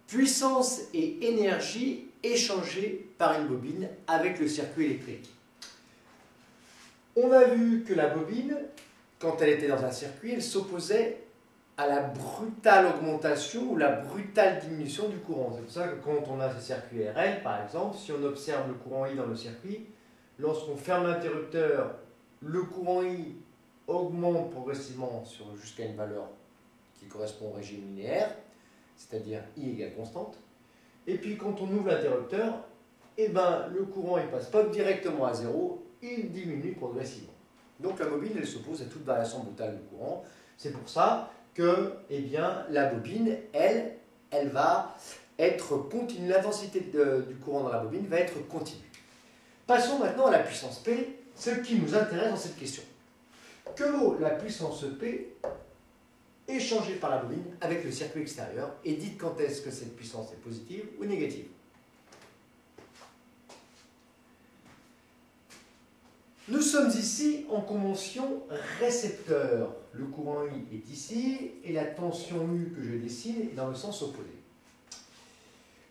Puissance et énergie échangées par une bobine avec le circuit électrique. On a vu que la bobine, quand elle était dans un circuit, elle s'opposait à la brutale augmentation ou la brutale diminution du courant. C'est pour ça que quand on a ce circuit RL, par exemple, si on observe le courant I dans le circuit, lorsqu'on ferme l'interrupteur, le courant I augmente progressivement jusqu'à une valeur qui correspond au régime linéaire, c'est-à-dire I égale constante. Et puis quand on ouvre l'interrupteur, eh ben, le courant ne passe pas directement à zéro, il diminue progressivement. Donc la bobine, elle s'oppose à toute variation brutale du courant. C'est pour ça que eh bien, la bobine, elle va être continue. L'intensité du courant dans la bobine va être continue. Passons maintenant à la puissance P, ce qui nous intéresse dans cette question. Que vaut la puissance P échangée par la bobine avec le circuit extérieur, et dites quand est-ce que cette puissance est positive ou négative. Nous sommes ici en convention récepteur. Le courant I est ici et la tension U que je dessine est dans le sens opposé.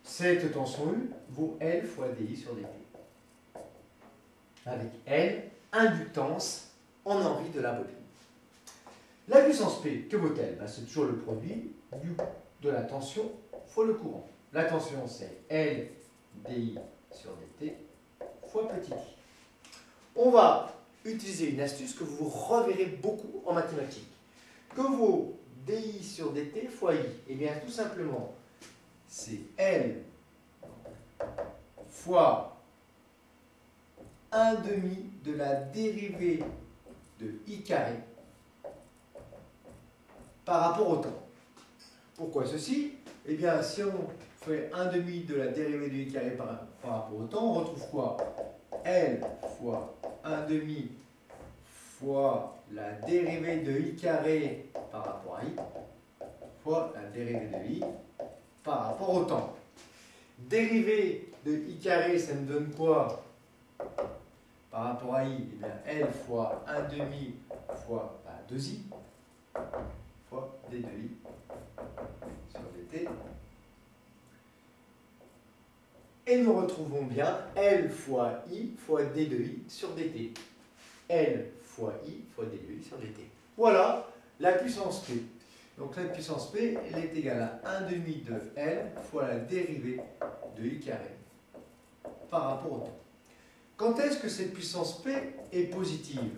Cette tension U vaut L fois dI sur dt. Avec L, inductance en envie de la bobine. La puissance P, que vaut-elle? C'est toujours le produit de la tension fois le courant. La tension, c'est L dI sur dt fois petit i. On va utiliser une astuce que vous reverrez beaucoup en mathématiques. Que vaut dI sur dt fois i? Eh bien, tout simplement, c'est L fois 1 demi de la dérivée de i carré par rapport au temps. Pourquoi ceci? Eh bien, si on fait 1 demi de la dérivée de i carré par rapport au temps, on retrouve quoi? L fois 1 demi fois la dérivée de i carré par rapport à i fois la dérivée de i par rapport au temps. Dérivée de i carré, ça me donne quoi par rapport à i? Eh bien, L fois 1 demi fois 2i fois d de i sur dt. Et nous retrouvons bien L fois I fois D de I sur dt. L fois I fois D de I sur dt. Voilà la puissance P. Donc la puissance P, elle est égale à 1 demi de L fois la dérivée de I carré par rapport au temps. Quand est-ce que cette puissance P est positive?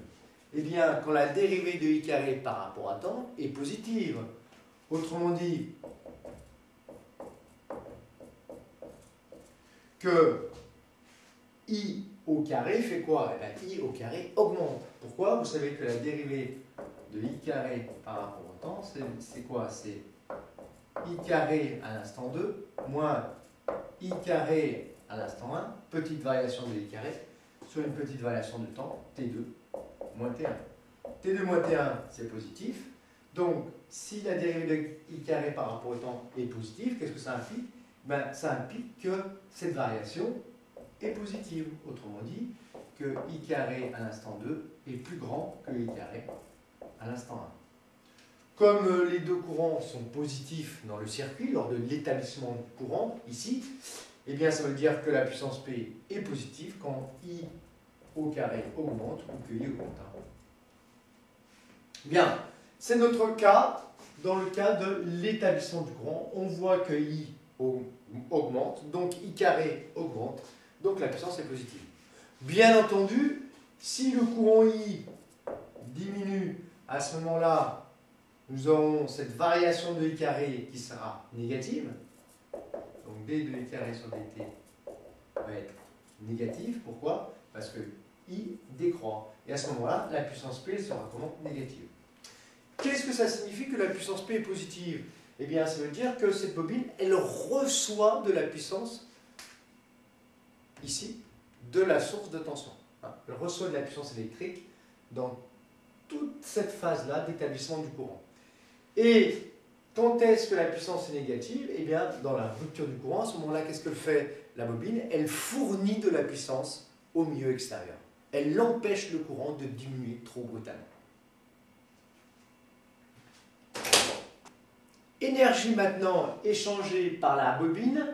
Eh bien, quand la dérivée de I carré par rapport à temps est positive. Autrement dit, que I au carré fait quoi? Eh bien, I au carré augmente. Pourquoi? Vous savez que la dérivée de I carré par rapport au temps, c'est quoi? C'est I carré à l'instant 2 moins I carré à l'instant 1, petite variation de I carré, sur une petite variation de temps, T2 moins T1. T2 moins T1, c'est positif. Donc, si la dérivée de I carré par rapport au temps est positive, qu'est-ce que ça implique? Ben, ça implique que cette variation est positive. Autrement dit, que I carré à l'instant 2 est plus grand que I carré à l'instant 1. Comme les deux courants sont positifs dans le circuit, lors de l'établissement du courant, ici, eh bien, ça veut dire que la puissance P est positive quand I au carré augmente ou que I augmente. Bien, c'est notre cas, dans le cas de l'établissement du courant. On voit que I augmente, donc I carré augmente, donc la puissance est positive. Bien entendu, si le courant I diminue, à ce moment-là, nous aurons cette variation de I carré qui sera négative. Donc D de I carré sur dt va être négative. Pourquoi? Parce que I décroît. Et à ce moment-là, la puissance P sera comment? Négative. Qu'est-ce que ça signifie que la puissance P est positive? Eh bien, ça veut dire que cette bobine, elle reçoit de la puissance, ici, de la source de tension. Elle reçoit de la puissance électrique dans toute cette phase-là d'établissement du courant. Et quand est-ce que la puissance est négative? Eh bien, dans la rupture du courant, à ce moment-là, qu'est-ce que fait la bobine? Elle fournit de la puissance au milieu extérieur. Elle empêche le courant de diminuer trop brutalement. Énergie maintenant échangée par la bobine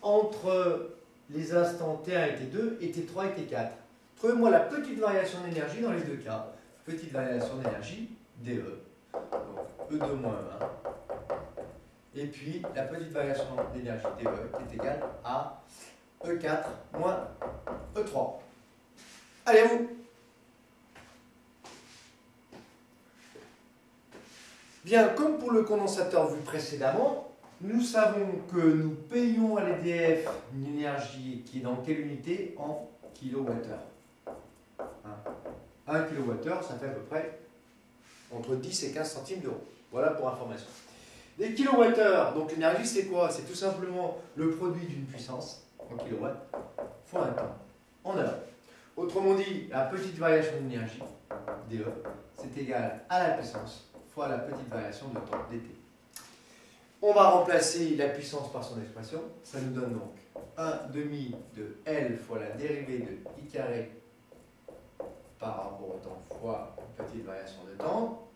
entre les instants T1 et T2 et T3 et T4. Trouvez-moi la petite variation d'énergie dans les deux cas. Petite variation d'énergie, DE. Donc E2 moins E1. Et puis la petite variation d'énergie DE qui est égale à E4 moins E3. Allez, à vous! Bien, comme pour le condensateur vu précédemment, nous savons que nous payons à l'EDF une énergie qui est dans quelle unité? En kilowattheure. 1 kWh, ça fait à peu près entre 10 et 15 centimes d'euros. Voilà pour information. Des kilowattheures, donc l'énergie c'est quoi? C'est tout simplement le produit d'une puissance, en kilowatts, fois un temps, en heure. Autrement dit, la petite variation d'énergie, DE, c'est égal à la puissance fois la petite variation de temps, dt. On va remplacer la puissance par son expression. Ça nous donne donc 1 demi de L fois la dérivée de I carré par rapport au temps fois une petite variation de temps.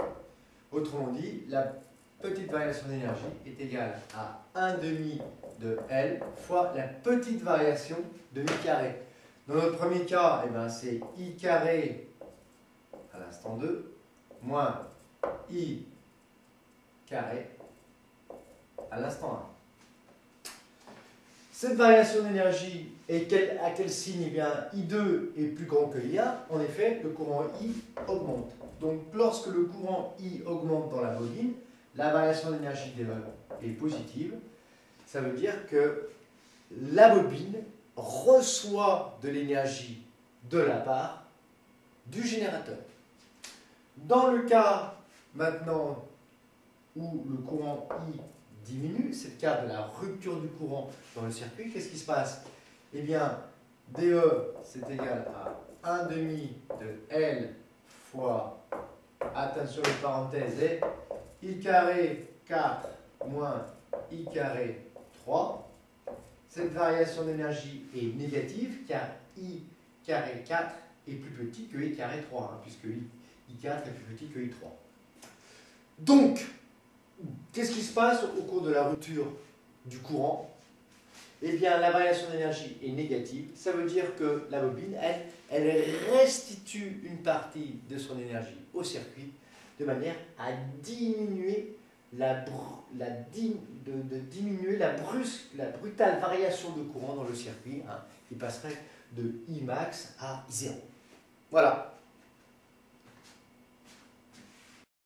Autrement dit, la petite variation d'énergie est égale à 1 demi de L fois la petite variation de I carré. Dans notre premier cas, eh ben, c'est I carré à l'instant 2 moins I carré à l'instant 1. Cette variation d'énergie est à quel signe? Eh bien, I2 est plus grand que I1. En effet, le courant I augmente. Donc, lorsque le courant I augmente dans la bobine, la variation d'énergie est positive. Ça veut dire que la bobine reçoit de l'énergie de la part du générateur. Dans le cas maintenant où le courant I diminue, c'est le cas de la rupture du courant dans le circuit, qu'est-ce qui se passe? Eh bien, DE, c'est égal à 1 demi de L fois, attention les parenthèses, et I carré 4 moins I carré 3. Cette variation d'énergie est négative car I carré 4 est plus petit que I carré 3, hein, puisque I4 est plus petit que I3. Donc, qu'est-ce qui se passe au cours de la rupture du courant? Eh bien, la variation d'énergie est négative. Ça veut dire que la bobine, elle restitue une partie de son énergie au circuit de manière à diminuer la brutale variation de courant dans le circuit, hein, qui passerait de I max à 0. Voilà.